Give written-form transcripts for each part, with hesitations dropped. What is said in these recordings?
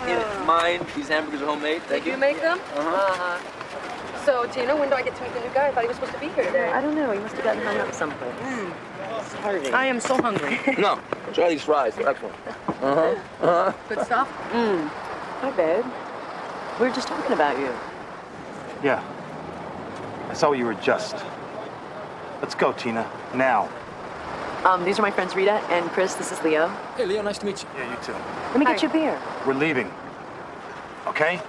Yeah, mine. These hamburgers are homemade. Thank you. Did you make them? Uh-huh. So, Tina, when do I get to meet the new guy? I thought he was supposed to be here today. I don't know. He must have gotten hung up someplace. Starving. I am so hungry. No, try these fries. They're excellent. Good stuff? Hi, babe. We were just talking about you. Yeah. I saw what you were just. Let's go, Tina. Now. These are my friends Rita and Chris. This is Leo. Hey, Leo, nice to meet you. Yeah, you too. Let me get you a beer. We're leaving. Okay?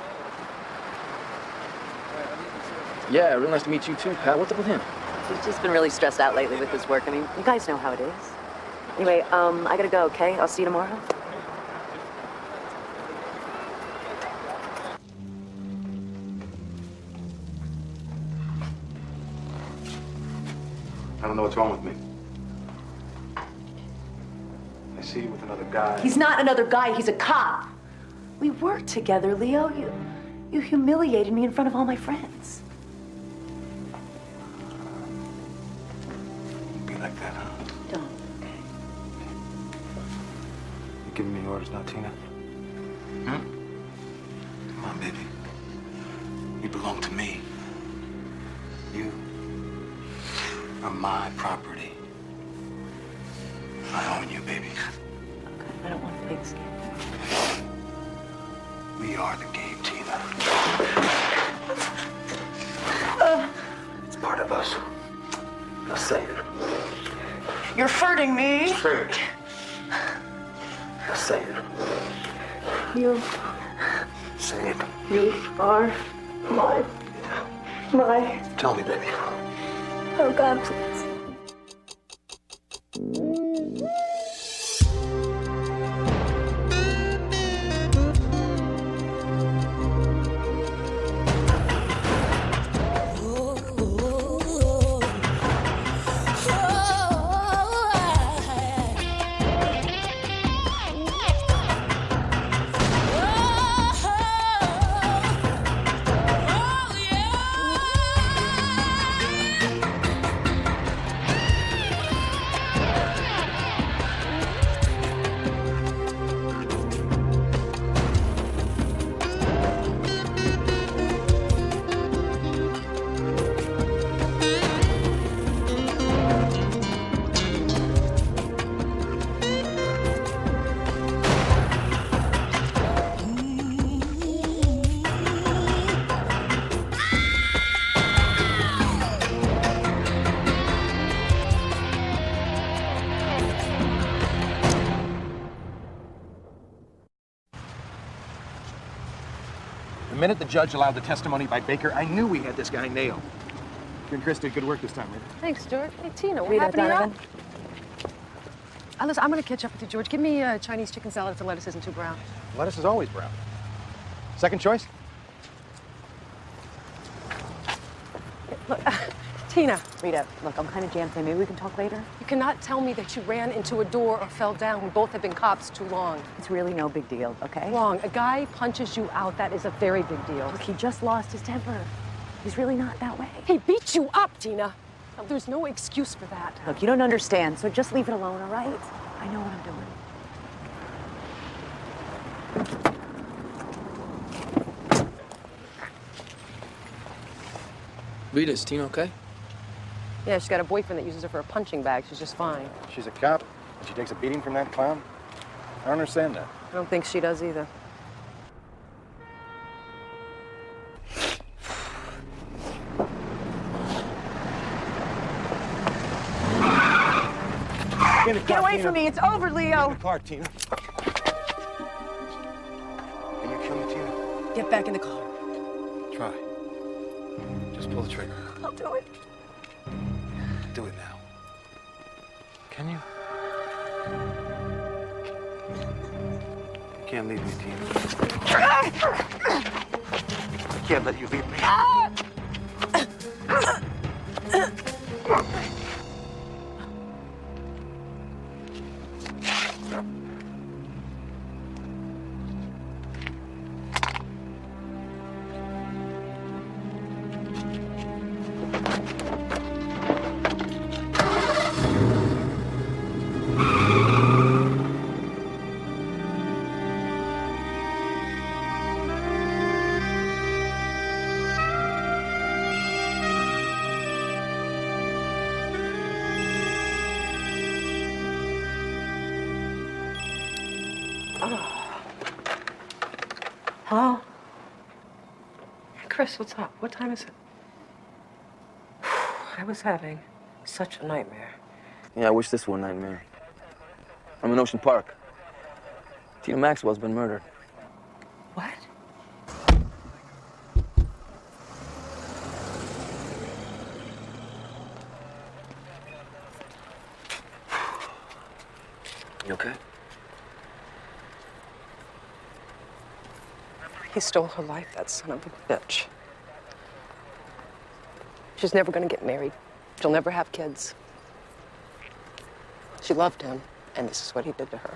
Yeah, real nice to meet you too, Pat. What's up with him? He's just been really stressed out lately with his work. I mean, you guys know how it is. Anyway, I gotta go, okay? I'll see you tomorrow. I don't know what's wrong with me. I see you with another guy. He's not another guy. He's a cop. We worked together, Leo. You humiliated me in front of all my friends. Be like that, huh? Don't, okay? You giving me orders now, Tina? Hmm? Come on, baby. You belong to me. You are my property. I own you, baby. Okay, I don't want to play this game. We are the game, Tina. It's part of us. Now say it. You're hurting me. Say it. Now say it. You Say it. are my. Tell me, baby. Oh, God, please. The minute the judge allowed the testimony by Baker, I knew we had this guy nailed. You and Chris did good work this time, Rita. Thanks, Stuart. Hey, Tina, what Rita, happened to Donovan. you? Listen, I'm going to catch up with you, George. Give me a Chinese chicken salad if the lettuce isn't too brown. Lettuce is always brown. Second choice? Look, Tina, Rita, look, I'm kind of jammed today. Maybe we can talk later? you cannot tell me that you ran into a door or fell down. We both have been cops too long. It's really no big deal, okay? Wrong. A guy punches you out. That is a very big deal. Look, he just lost his temper. He's really not that way. He beat you up, Tina. Now, there's no excuse for that. Look, you don't understand, so just leave it alone, all right? I know what I'm doing. Rita, is Tina okay? Yeah, she's got a boyfriend that uses her for a punching bag. She's just fine. She's a cop, and she takes a beating from that clown? I don't understand that. I don't think she does either. Get away from me. It's over, Leo. In the car, Tina. Can you kill me, Tina? Get back in the car. Try. Just pull the trigger. I'll do it. Do it now. Can you? You can't leave me, Tina. I can't let you leave me. Hello? Chris, what's up? What time is it? I was having such a nightmare. Yeah, I wish this were a nightmare. I'm in Ocean Park. Tina Maxwell's been murdered. What? You okay? He stole her life, that son of a bitch. She's never gonna get married. She'll never have kids. She loved him, and this is what he did to her.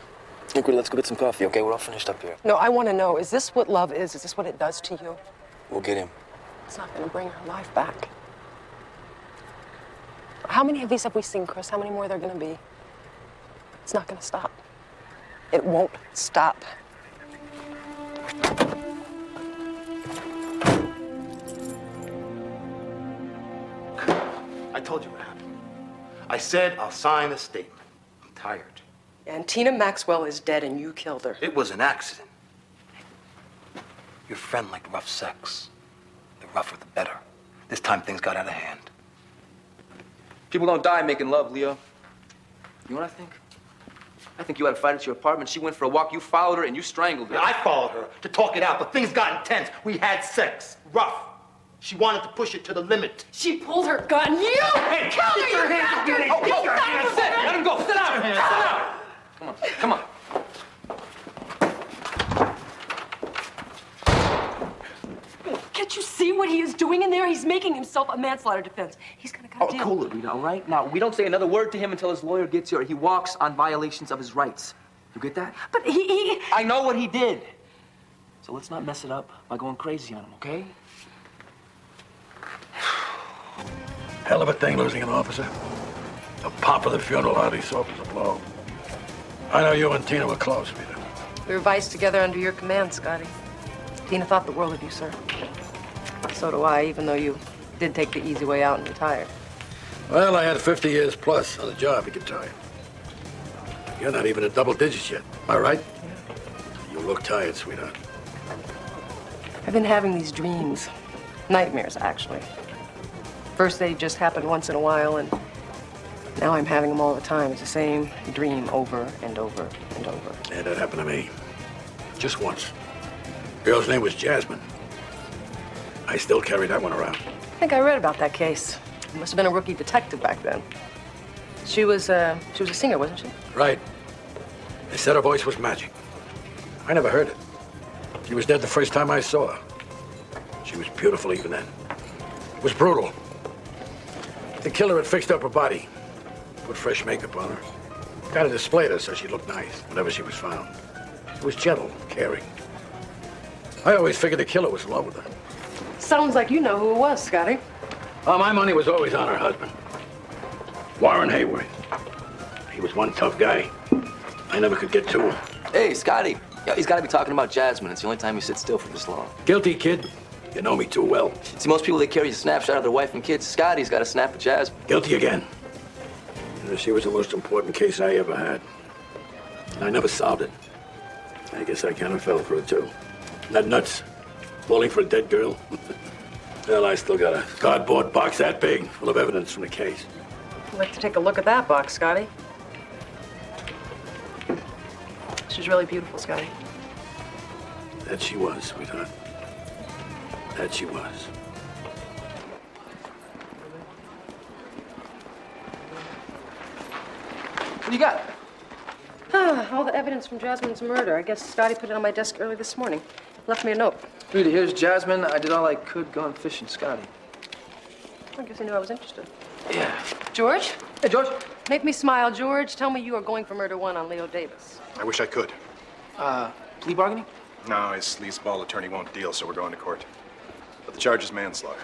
Okay, let's go get some coffee, okay? We're all finished up here. No, I want to know, is this what love is? Is this what it does to you? We'll get him. It's not gonna bring her life back. How many of these have we seen, Chris? How many more are there gonna be? It's not gonna stop. It won't stop. I told you what happened. I said I'll sign a statement. I'm tired. And Tina Maxwell is dead and you killed her. It was an accident. Your friend liked rough sex. The rougher, the better. This time things got out of hand. People don't die making love, Leo. You know what I think? I think you had a fight at your apartment. She went for a walk. You followed her and you strangled her. Yeah, I followed her to talk it out, but things got intense. We had sex. Rough. She wanted to push it to the limit. She pulled her gun. You Hey, killed her, get your you hands off me. bastard! Oh, You get your son hands of a off me. bitch! Let him go. Sit down. Sit down. Come on. Come on. Can't you see what he is doing in there? He's making himself a manslaughter defense. He's gonna go Oh, down. cool it, Rita, all right? Now, we don't say another word to him until his lawyer gets here. He walks on violations of his rights. You get that? But he... I know what he did. So let's not mess it up by going crazy on him, okay? Hell of a thing losing an officer. The pomp of the funeral hardly softens a blow. I know you and Tina were close, Rita. We were vice together under your command, Scotty. Tina thought the world of you, sir. So do I, even though you did take the easy way out and retired. Well, I had 50 years plus on the job, you can tell you. You're not even at double digits yet, am I right? You look tired, sweetheart. I've been having these dreams. Nightmares, actually. First, they just happened once in a while, and now I'm having them all the time. It's the same dream over and over and over. Yeah, that happened to me. Just once. Girl's name was Jasmine. I still carry that one around. I think I read about that case. You must have been a rookie detective back then. She was a singer, wasn't she? Right. They said her voice was magic. I never heard it. She was dead the first time I saw her. She was beautiful even then. It was brutal. The killer had fixed up her body, put fresh makeup on her, kind of displayed her so she looked nice whenever she was found. It was gentle, caring. I always figured the killer was in love with her. Sounds like you know who it was, Scotty. Well, my money was always on her husband, Warren Hayworth. He was one tough guy. I never could get to him. Hey, Scotty. Yeah, he's got to be talking about Jasmine. It's the only time you sit still for this long. Guilty, kid. You know me too well. See, most people, they carry a snapshot of their wife and kids. Scotty's got a snap of Jasmine. Guilty again. She was the most important case I ever had. And I never solved it. I guess I kind of fell for it, too. Not nuts. Falling for a dead girl. Well, I still got a cardboard box that big full of evidence from the case. I'd like to take a look at that box, Scotty. She's really beautiful, Scotty. That she was, sweetheart. That she was. What do you got? All the evidence from Jasmine's murder. I guess Scotty put it on my desk early this morning. Left me a note. Rita, here's Jasmine. I did all I could gone fishing, Scotty. I guess he knew I was interested. Yeah. George? Hey, George. Make me smile, George. Tell me you are going for murder one on Leo Davis. I wish I could. Plea bargaining? No, his sleazeball attorney won't deal, so we're going to court. But the charge is manslaughter.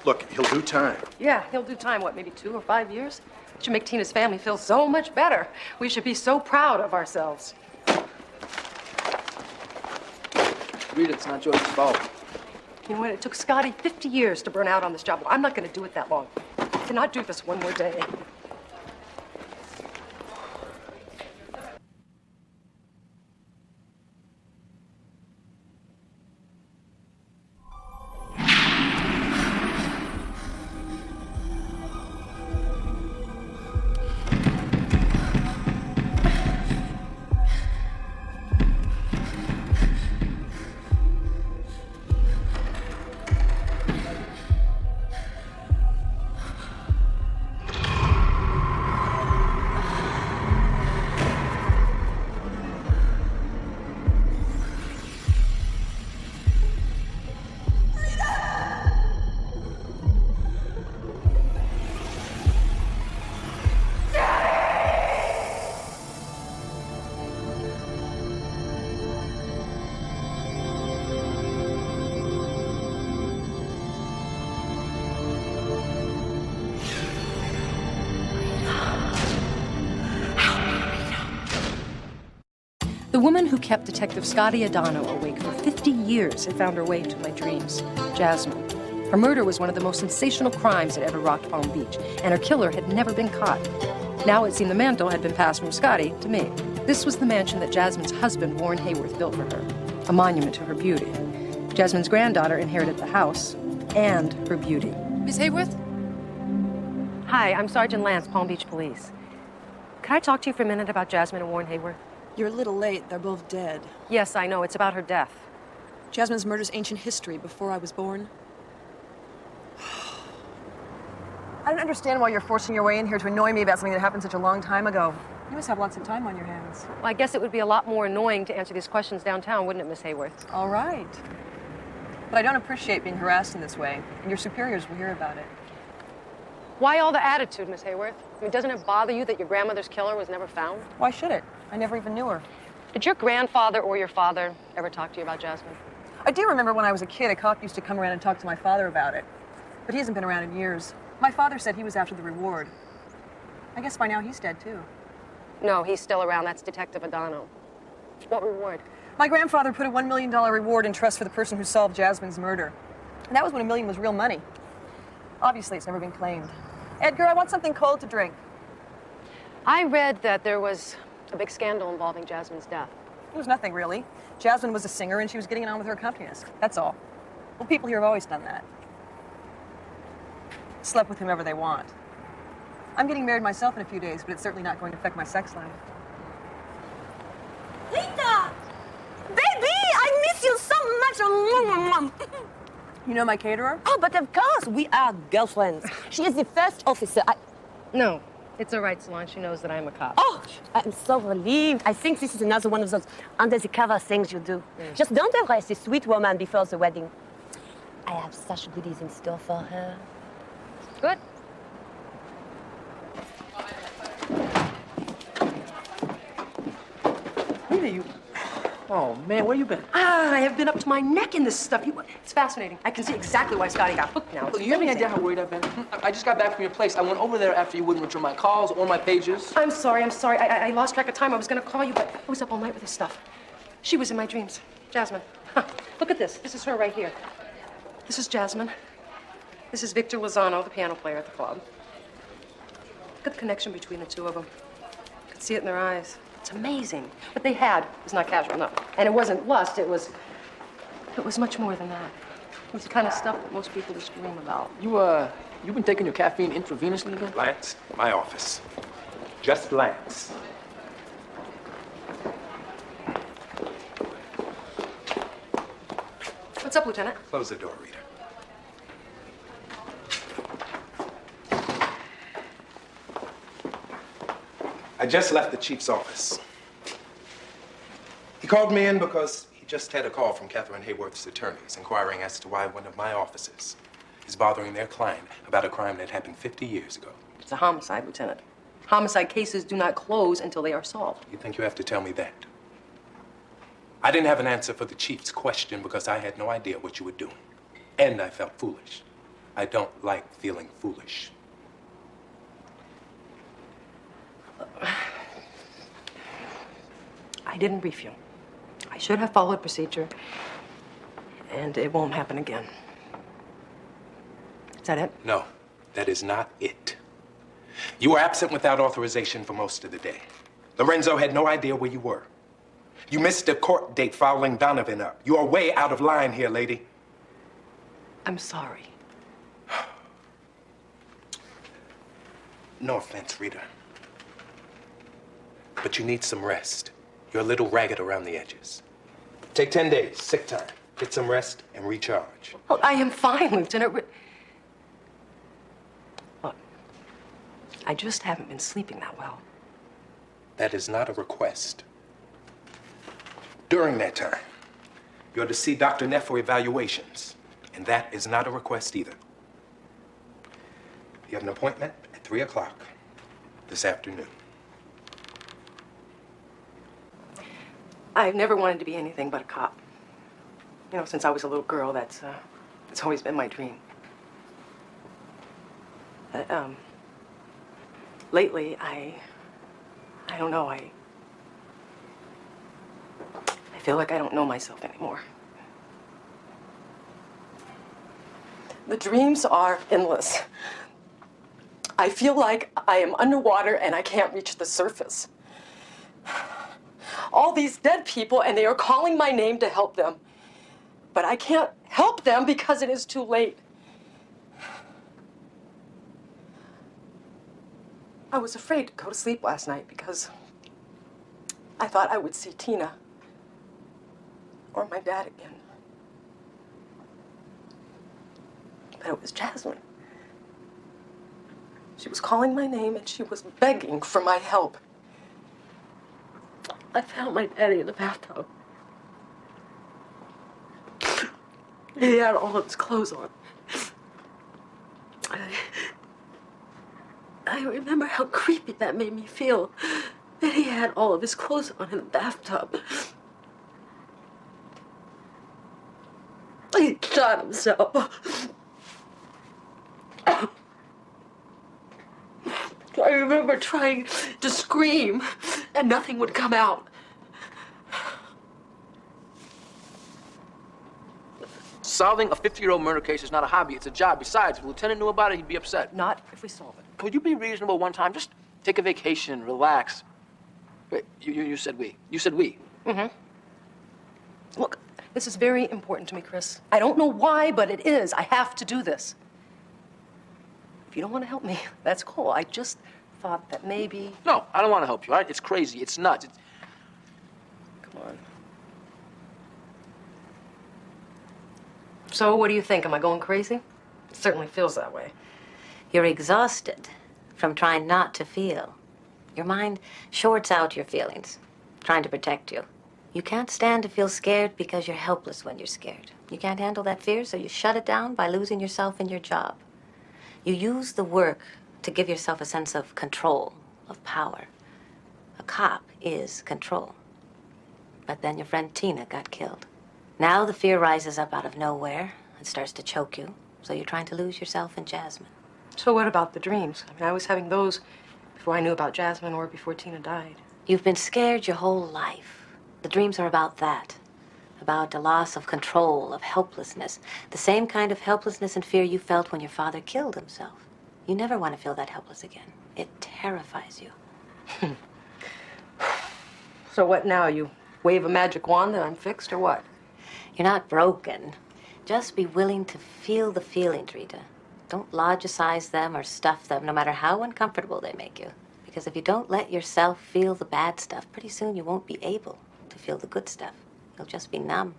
Look, he'll do time. Yeah, he'll do time, what, maybe 2 or 5 years? It should make Tina's family feel so much better. We should be so proud of ourselves. Rita, it's not George's fault. You know what? It took Scotty 50 years to burn out on this job. Well, I'm not going to do it that long. I cannot do this one more day. The woman who kept Detective Scotty Adano awake for 50 years had found her way into my dreams, Jasmine. Her murder was one of the most sensational crimes that ever rocked Palm Beach, and her killer had never been caught. Now it seemed the mantle had been passed from Scotty to me. This was the mansion that Jasmine's husband, Warren Hayworth, built for her, a monument to her beauty. Jasmine's granddaughter inherited the house and her beauty. Miss Hayworth? Hi, I'm Sergeant Lance, Palm Beach Police. Could I talk to you for a minute about Jasmine and Warren Hayworth? You're a little late. They're both dead. Yes, I know. It's about her death. Jasmine's murder's ancient history before I was born. I don't understand why you're forcing your way in here to annoy me about something that happened such a long time ago. You must have lots of time on your hands. Well, I guess it would be a lot more annoying to answer these questions downtown, wouldn't it, Miss Hayworth? All right. But I don't appreciate being harassed in this way, and your superiors will hear about it. Why all the attitude, Miss Hayworth? I mean, doesn't it bother you that your grandmother's killer was never found? Why should it? I never even knew her. Did your grandfather or your father ever talk to you about Jasmine? I do remember when I was a kid, a cop used to come around and talk to my father about it. But he hasn't been around in years. My father said he was after the reward. I guess by now he's dead, too. No, he's still around. That's Detective Adano. What reward? My grandfather put a $1 million reward in trust for the person who solved Jasmine's murder. And that was when $1 million was real money. Obviously, it's never been claimed. Edgar, I want something cold to drink. I read that there was a big scandal involving Jasmine's death. It was nothing, really. Jasmine was a singer, and she was getting on with her accompanist. That's all. Well, people here have always done that. Slept with whomever they want. I'm getting married myself in a few days, but it's certainly not going to affect my sex life. Lita! Baby, I miss you so much. You know my caterer? Oh, but of course, we are girlfriends. She is the first officer. No, it's all right, Solange. She knows that I'm a cop. Oh, I'm so relieved. I think this is another one of those under-the-cover things you do. Just don't arrest a sweet woman before the wedding. I have such goodies in store for her. Good. Rita, you... Oh, man, where you been? I have been up to my neck in this stuff. It's fascinating. I can see exactly why Scotty got hooked now. Look, you have any idea how worried I've been? I just got back from your place. I went over there after you wouldn't return my calls or my pages. I'm sorry. I lost track of time. I was going to call you, but I was up all night with this stuff. She was in my dreams. Jasmine. Huh. Look at this. This is her right here. This is Jasmine. This is Victor Lozano, the piano player at the club. Look at the connection between the two of them. I could see it in their eyes. It's amazing. What they had was not casual, no. And it wasn't lust, it was much more than that. It was the kind of stuff that most people just dream about. You've been taking your caffeine intravenously again? Lance, my office. Just Lance. What's up, Lieutenant? Close the door, Rita. I just left the chief's office. He called me in because he just had a call from Catherine Hayworth's attorneys inquiring as to why one of my officers is bothering their client about a crime that happened 50 years ago. It's a homicide, Lieutenant. Homicide cases do not close until they are solved. You think you have to tell me that? I didn't have an answer for the chief's question because I had no idea what you were doing. And I felt foolish. I don't like feeling foolish. I didn't brief you. I should have followed procedure, and it won't happen again. Is that it? No, that is not it. You were absent without authorization for most of the day. Lorenzo had no idea where you were. You missed a court date following Donovan up. You are way out of line here, lady. I'm sorry. No offense, Rita. But you need some rest. You're a little ragged around the edges. Take 10 days, sick time. Get some rest and recharge. Well, I am fine, Lieutenant. Look, I just haven't been sleeping that well. That is not a request. During that time, you're to see Dr. Neff for evaluations. And that is not a request either. You have an appointment at 3 o'clock this afternoon. I've never wanted to be anything but a cop. You know, since I was a little girl, it's always been my dream. Lately, I don't know, I feel like I don't know myself anymore. The dreams are endless. I feel like I am underwater and I can't reach the surface. All these dead people, and they are calling my name to help them. But I can't help them because it is too late. I was afraid to go to sleep last night because I thought I would see Tina or my dad again. But it was Jasmine. She was calling my name and she was begging for my help. I found my daddy in the bathtub. He had all of his clothes on. I remember how creepy that made me feel, that he had all of his clothes on in the bathtub. He shot himself. I remember trying to scream, and nothing would come out. Solving a 50-year-old murder case is not a hobby, it's a job. Besides, if the lieutenant knew about it, he'd be upset. Not if we solve it. Could you be reasonable one time? Just take a vacation, relax. Wait, you said we. You said we. Mm-hmm. Look, this is very important to me, Chris. I don't know why, but it is. I have to do this. If you don't want to help me, that's cool. I just thought that maybe... No, I don't want to help you, all right? It's crazy. It's nuts. Come on. So, what do you think? Am I going crazy? It certainly feels that way. You're exhausted from trying not to feel. Your mind shorts out your feelings, trying to protect you. You can't stand to feel scared because you're helpless when you're scared. You can't handle that fear, so you shut it down by losing yourself in your job. You use the work to give yourself a sense of control, of power. A cop is control. But then your friend Tina got killed. Now the fear rises up out of nowhere and starts to choke you, so you're trying to lose yourself in Jasmine. So what about the dreams? I mean, I was having those before I knew about Jasmine or before Tina died. You've been scared your whole life. The dreams are about that. About a loss of control, of helplessness. The same kind of helplessness and fear you felt when your father killed himself. You never want to feel that helpless again. It terrifies you. So what now? You wave a magic wand and I'm fixed, or what? You're not broken. Just be willing to feel the feelings, Rita. Don't logicize them or stuff them, no matter how uncomfortable they make you. Because if you don't let yourself feel the bad stuff, pretty soon you won't be able to feel the good stuff. You'll just be numb.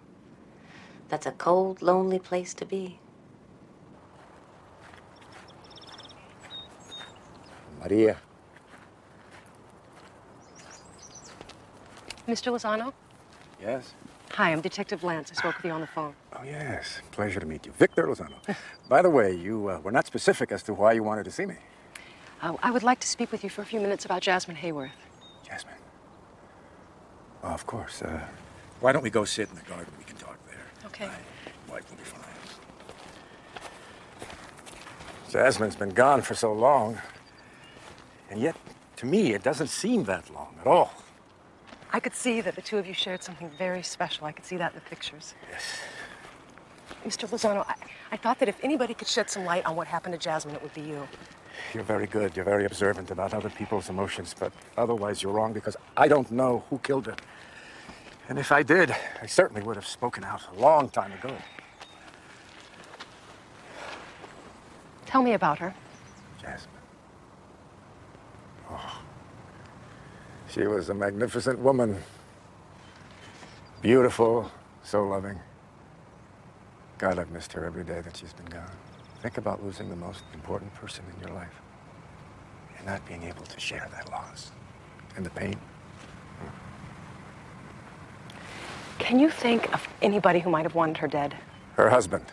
That's a cold, lonely place to be. Maria. Mr. Lozano? Yes? Hi, I'm Detective Lance. I spoke with you on the phone. Oh, yes. Pleasure to meet you. Victor Lozano. By the way, you were not specific as to why you wanted to see me. I would like to speak with you for a few minutes about Jasmine Hayworth. Jasmine? Oh, of course. Why don't we go sit in the garden? We can talk there. Okay. My wife will be fine. Jasmine's been gone for so long. And yet, to me, it doesn't seem that long at all. I could see that the two of you shared something very special. I could see that in the pictures. Yes. Mr. Lozano, I thought that if anybody could shed some light on what happened to Jasmine, it would be you. You're very good. You're very observant about other people's emotions, but otherwise you're wrong because I don't know who killed her. And if I did, I certainly would have spoken out a long time ago. Tell me about her. Jasmine. Oh. She was a magnificent woman. Beautiful, so loving. God, I've missed her every day that she's been gone. Think about losing the most important person in your life and not being able to share that loss and the pain. Can you think of anybody who might have wanted her dead? Her husband.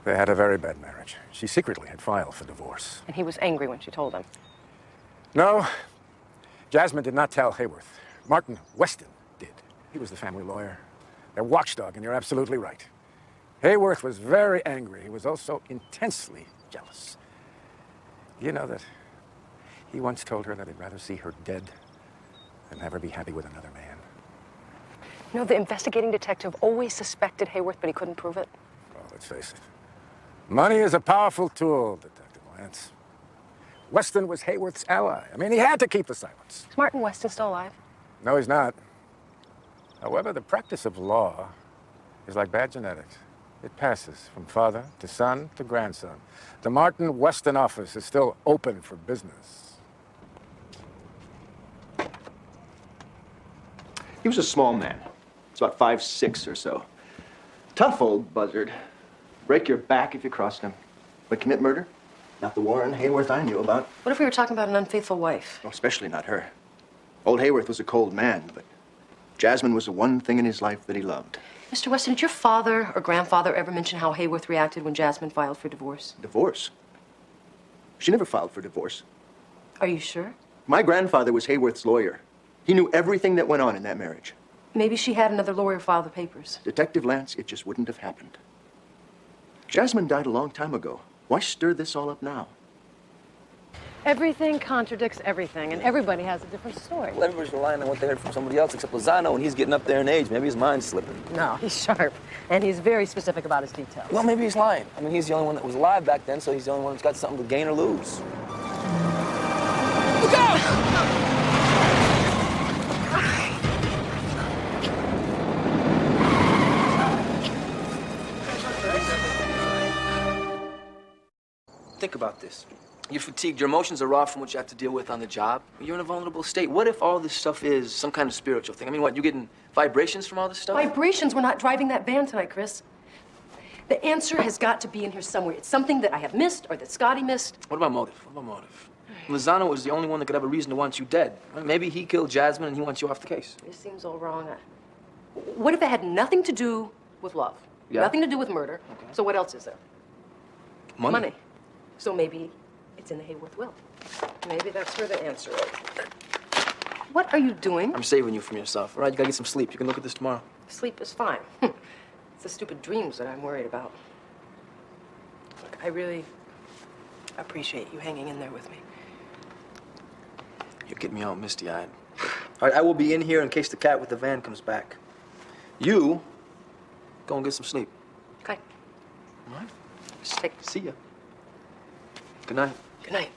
They had a very bad marriage. She secretly had filed for divorce. And he was angry when she told him. No, Jasmine did not tell Hayworth. Martin Weston did. He was the family lawyer, their watchdog, and you're absolutely right. Hayworth was very angry. He was also intensely jealous. You know that he once told her that he'd rather see her dead than ever be happy with another man. You know, the investigating detective always suspected Hayworth, but he couldn't prove it. Well, let's face it. Money is a powerful tool, Detective Lance. Weston was Hayworth's ally. I mean, he had to keep the silence. Is Martin Weston still alive? No, he's not. However, the practice of law is like bad genetics. It passes from father to son to grandson. The Martin Weston office is still open for business. He was a small man. It's about 5'6" or so. Tough old buzzard. Break your back if you crossed him. But commit murder? Not the Warren Hayworth I knew about. What if we were talking about an unfaithful wife? Oh, especially not her. Old Hayworth was a cold man, but Jasmine was the one thing in his life that he loved. Mr. Weston, did your father or grandfather ever mention how Hayworth reacted when Jasmine filed for divorce? Divorce? She never filed for divorce. Are you sure? My grandfather was Hayworth's lawyer. He knew everything that went on in that marriage. Maybe she had another lawyer file the papers. Detective Lance, it just wouldn't have happened. Jasmine died a long time ago. Why stir this all up now? Everything contradicts everything, and everybody has a different story. Well, everybody's relying on what they heard from somebody else except Lozano, and he's getting up there in age. Maybe his mind's slipping. No, he's sharp, and he's very specific about his details. Well, maybe he's lying. I mean, he's the only one that was alive back then, so he's the only one that's got something to gain or lose. Look out! Think about this. You're fatigued. Your emotions are raw from what you have to deal with on the job. You're in a vulnerable state. What if all this stuff is some kind of spiritual thing? I mean, what, you getting vibrations from all this stuff? Vibrations? We're not driving that van tonight, Chris. The answer has got to be in here somewhere. It's something that I have missed or that Scotty missed. What about motive? What about motive? Lozano was the only one that could have a reason to want you dead. Maybe he killed Jasmine and he wants you off the case. This seems all wrong. What if it had nothing to do with love? Yeah. Nothing to do with murder. Okay. So what else is there? Money. So maybe it's in the Hayworth will. Maybe that's where the answer is. What are you doing? I'm saving you from yourself, all right? You gotta get some sleep. You can look at this tomorrow. Sleep is fine. It's the stupid dreams that I'm worried about. Look, I really appreciate you hanging in there with me. You get me all misty-eyed. All right, I will be in here in case the cat with the van comes back. You go and get some sleep. Okay. All right? See ya. Good night. Good night.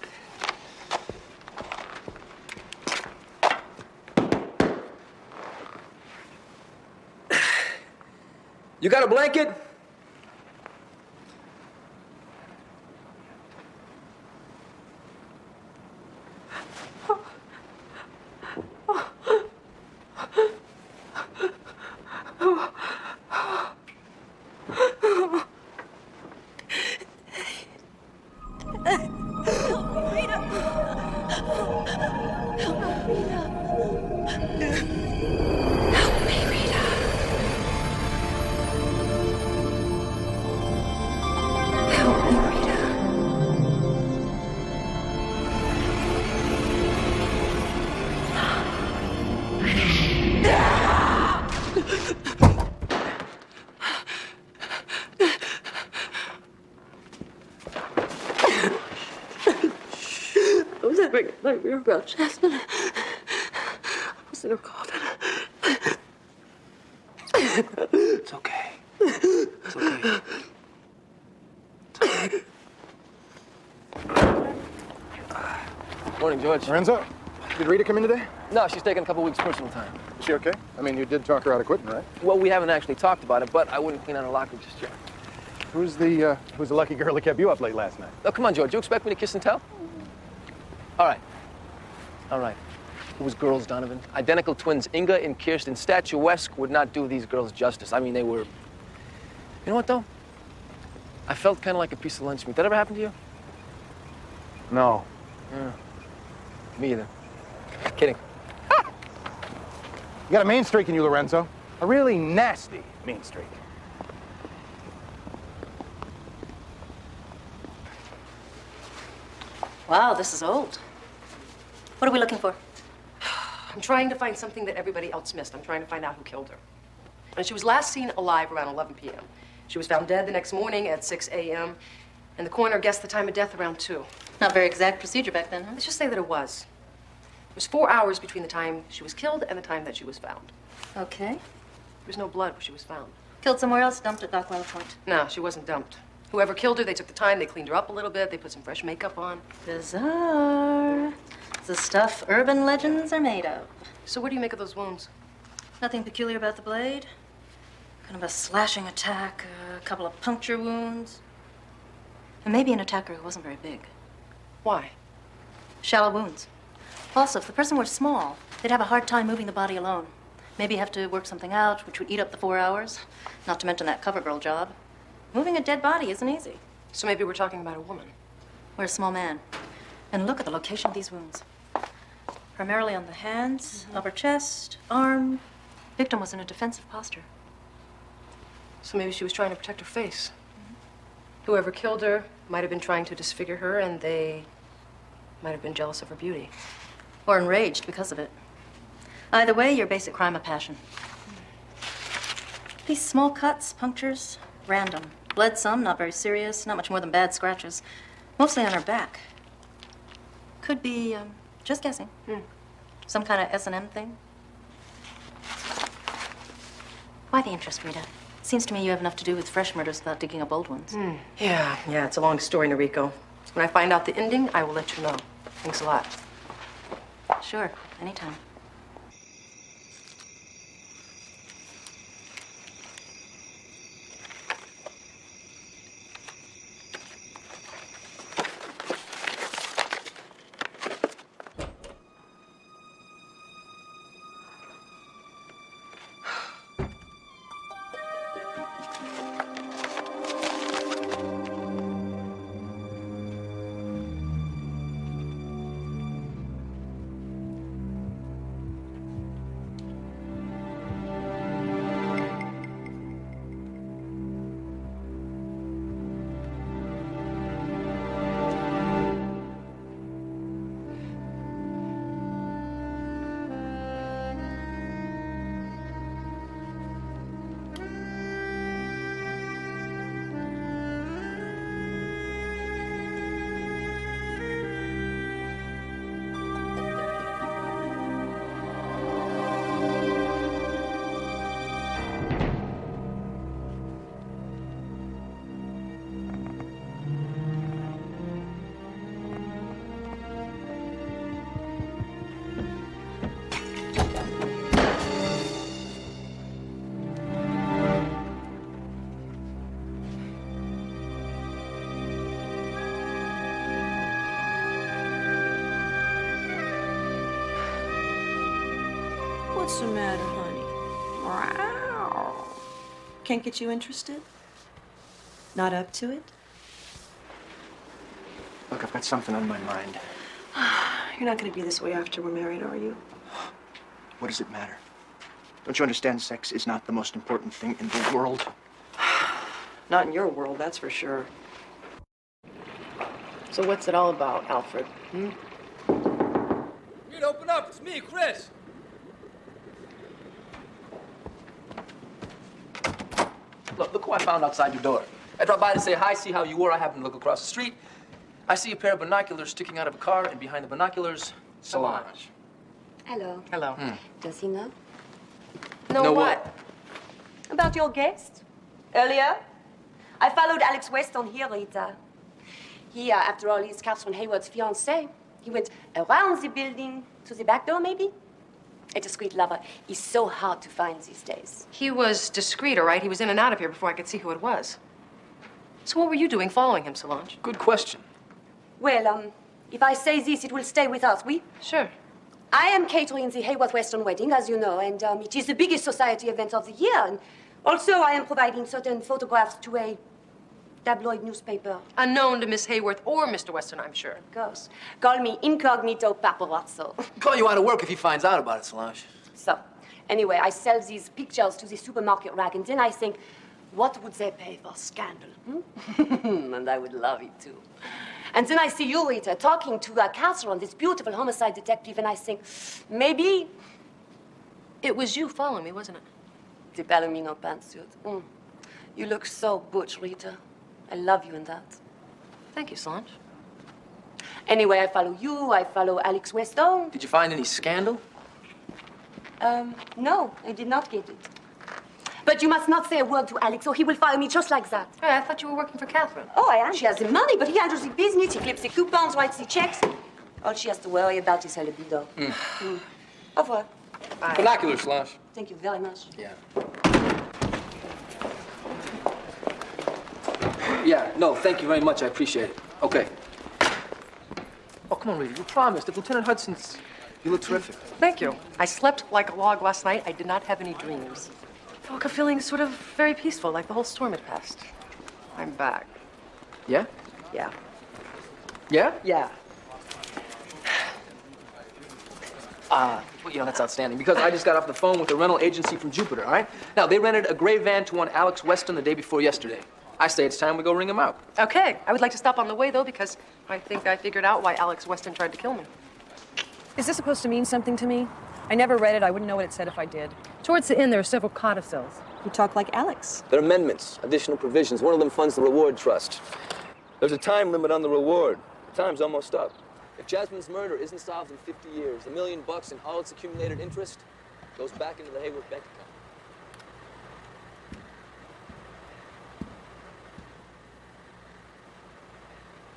You got a blanket? I was having a nightmare about Jasmine. I was in her coffin. It's okay. It's okay. It's okay. Morning, George. Lorenzo, did Rita come in today? No, she's taking a couple weeks personal time. Is she okay? I mean, you did talk her out of quitting, right? Well, we haven't actually talked about it, but I wouldn't clean out her locker just yet. Who's the lucky girl that kept you up late last night? Oh, come on, George. You expect me to kiss and tell? All right. All right. Who was girls, Donovan? Identical twins, Inga and Kirsten. Statuesque would not do these girls justice. I mean, they were... You know what, though? I felt kind of like a piece of lunch meat. That ever happen to you? No. Yeah. Me either. Kidding. You got a mean streak in you, Lorenzo. A really nasty mean streak. Wow, this is old. What are we looking for? I'm trying to find something that everybody else missed. I'm trying to find out who killed her. And she was last seen alive around 11 p.m. She was found dead the next morning at 6 a.m. And the coroner guessed the time of death around 2. Not very exact procedure back then, huh? Let's just say that it was. It was 4 hours between the time she was killed and the time that she was found. Okay. There was no blood where she was found. Killed somewhere else, dumped at Dockwell Point. No, she wasn't dumped. Whoever killed her, they took the time, they cleaned her up a little bit, they put some fresh makeup on. Bizarre. It's the stuff urban legends are made of. So what do you make of those wounds? Nothing peculiar about the blade. Kind of a slashing attack, a couple of puncture wounds. And maybe an attacker who wasn't very big. Why? Shallow wounds. Also, if the person were small, they'd have a hard time moving the body alone. Maybe have to work something out, which would eat up the 4 hours. Not to mention that cover girl job. Moving a dead body isn't easy. So maybe we're talking about a woman. Or a small man. And look at the location of these wounds. Primarily on the hands, upper chest, arm. Victim was in a defensive posture. So maybe she was trying to protect her face. Whoever killed her might have been trying to disfigure her, and they might have been jealous of her beauty. Or enraged because of it. Either way, your basic crime of passion. These small cuts, punctures, random. Bled some, not very serious, not much more than bad scratches. Mostly on her back. Could be, just guessing. Some kind of S&M thing. Why the interest, Rita? Seems to me you have enough to do with fresh murders without digging up old ones. Yeah, it's a long story, Noriko. When I find out the ending, I will let you know. Thanks a lot. Sure, anytime. What's the matter, honey? Wow. Can't get you interested? Not up to it? Look, I've got something on my mind. You're not going to be this way after we're married, are you? What does it matter? Don't you understand sex is not the most important thing in the world? Not in your world, that's for sure. So what's it all about, Alfred? You'd open up. It's me, Chris. Look who I found outside your door. I dropped by to say hi, see how you were. I happened to look across the street. I see a pair of binoculars sticking out of a car, and behind the binoculars, Solange. Hello. Hello. Does he know? Know what? About your guest? Earlier? I followed Alex West on here, Rita. He, after all, is Catherine Hayward's fiancé. He went around the building to the back door, maybe? A discreet lover is so hard to find these days. He was discreet, all right? He was in and out of here before I could see who it was. So what were you doing following him, Solange? Good question. Well, if I say this, it will stay with us, oui? Sure. I am catering the Hayward Western wedding, as you know, and it is the biggest society event of the year. And also, I am providing certain photographs to a tabloid newspaper. Unknown to Miss Hayworth or Mr. Weston, I'm sure. Of course. Call me incognito paparazzo. Call you out of work if he finds out about it, Solange. So, anyway, I sell these pictures to the supermarket rack, and then I think, what would they pay for scandal? And I would love it, too. And then I see you, Rita, talking to Catherine, this beautiful homicide detective, and I think, maybe... It was you following me, wasn't it? The Palomino pantsuit. You look so butch, Rita. I love you in that. Thank you, Solange. Anyway, I follow you, I follow Alex Weston. Did you find any scandal? No, I did not get it. But you must not say a word to Alex, or he will fire me just like that. Hey, I thought you were working for Catherine. Oh, I am. She has the money, but he handles the business. He clips the coupons, writes the checks. All she has to worry about is her libido. Au revoir. Bye. Binoculars, Slash. Thank you very much. Yeah. Yeah, no, thank you very much. I appreciate it. Okay. Oh, come on, Rita. You promised. If Lieutenant Hudson's... You look terrific. Thank you. I slept like a log last night. I did not have any dreams. I woke up feeling sort of very peaceful, like the whole storm had passed. I'm back. Yeah? Yeah. Yeah? Yeah. Well, you know, that's outstanding, because I just got off the phone with the rental agency from Jupiter, all right? Now, they rented a gray van to one Alex Weston the day before yesterday. I say it's time we go ring him out. Okay. I would like to stop on the way, though, because I think I figured out why Alex Weston tried to kill me. Is this supposed to mean something to me? I never read it. I wouldn't know what it said if I did. Towards the end, there are several codicils. You talk like Alex. They're amendments, additional provisions. One of them funds the reward trust. There's a time limit on the reward. The time's almost up. If Jasmine's murder isn't solved in 50 years, $1 million and all its accumulated interest goes back into the Hayworth bank account.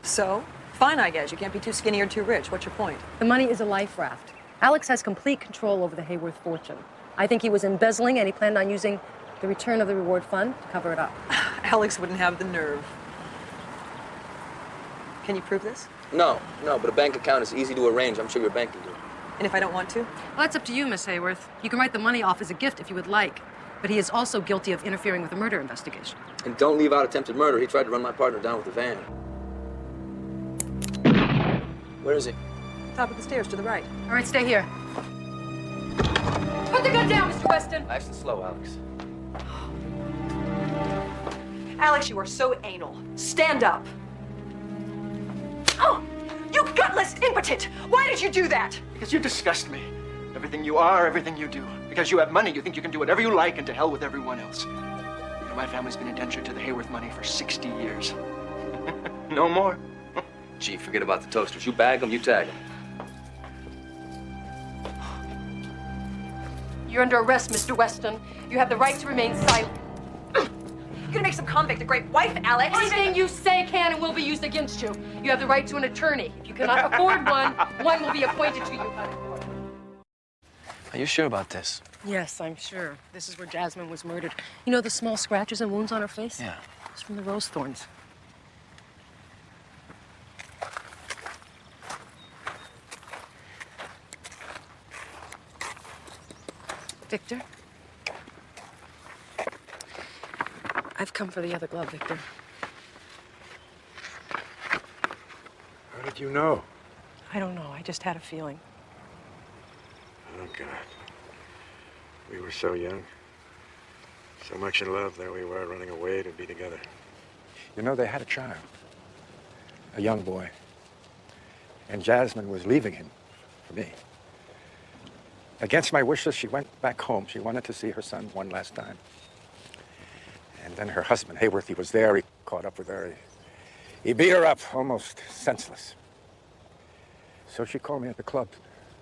So? Fine, I guess. You can't be too skinny or too rich. What's your point? The money is a life raft. Alex has complete control over the Hayworth fortune. I think he was embezzling, and he planned on using the return of the reward fund to cover it up. Alex wouldn't have the nerve. Can you prove this? No, but a bank account is easy to arrange. I'm sure your bank can do it. And if I don't want to? Well, that's up to you, Miss Hayworth. You can write the money off as a gift if you would like. But he is also guilty of interfering with a murder investigation. And don't leave out attempted murder. He tried to run my partner down with the van. Where is he? Top of the stairs to the right. All right, stay here. Put the gun down, Mr. Weston. Nice and slow, Alex. Alex, you are so anal. Stand up. Oh, you gutless impotent! Why did you do that? Because you disgust me. Everything you are, everything you do. Because you have money, you think you can do whatever you like, and to hell with everyone else. You know, my family's been indentured to the Hayworth money for 60 years. No more. Gee, forget about the toasters. You bag them, you tag them. You're under arrest, Mr. Weston. You have the right to remain silent. You're gonna make some convict a great wife, Alex. Anything you say can and will be used against you. You have the right to an attorney. If you cannot afford one will be appointed to you. Are you sure about this? Yes, I'm sure. This is where Jasmine was murdered. You know the small scratches and wounds on her face? Yeah. It's from the rose thorns. Victor? I've come for the other glove, Victor. How did you know? I don't know. I just had a feeling. Oh, God. We were so young. So much in love. There we were, running away to be together. You know, they had a child. A young boy. And Jasmine was leaving him for me. Against my wishes, she went back home. She wanted to see her son one last time. And then her husband, Hayworth, he was there. He caught up with her. He beat her up, almost senseless. So she called me at the club.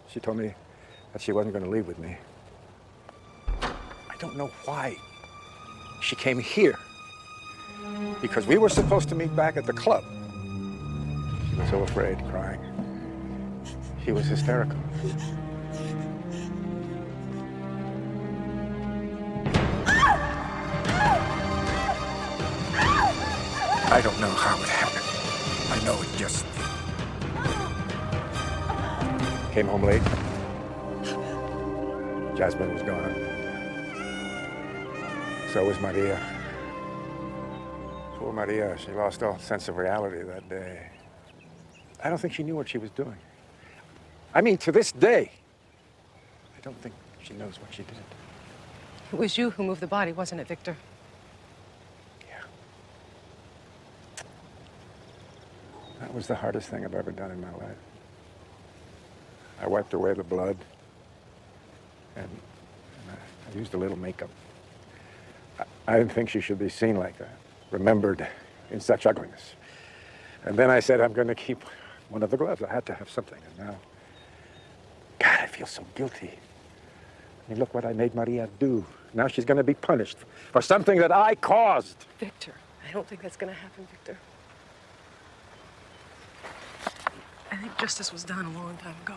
She told me that she wasn't going to leave with me. I don't know why she came here. Because we were supposed to meet back at the club. She was so afraid, crying. She was hysterical. I don't know how it happened. I know it just came home late. Jasmine was gone. So was Maria. Poor Maria, she lost all sense of reality that day. I don't think she knew what she was doing. I mean, to this day, I don't think she knows what she did. It was you who moved the body, wasn't it, Victor? That was the hardest thing I've ever done in my life. I wiped away the blood, and I used a little makeup. I didn't think she should be seen like that, remembered in such ugliness. And then I said, I'm going to keep one of the gloves. I had to have something, and now, God, I feel so guilty. I mean, look what I made Maria do. Now she's going to be punished for something that I caused. Victor, I don't think that's going to happen, Victor. I think justice was done a long time ago.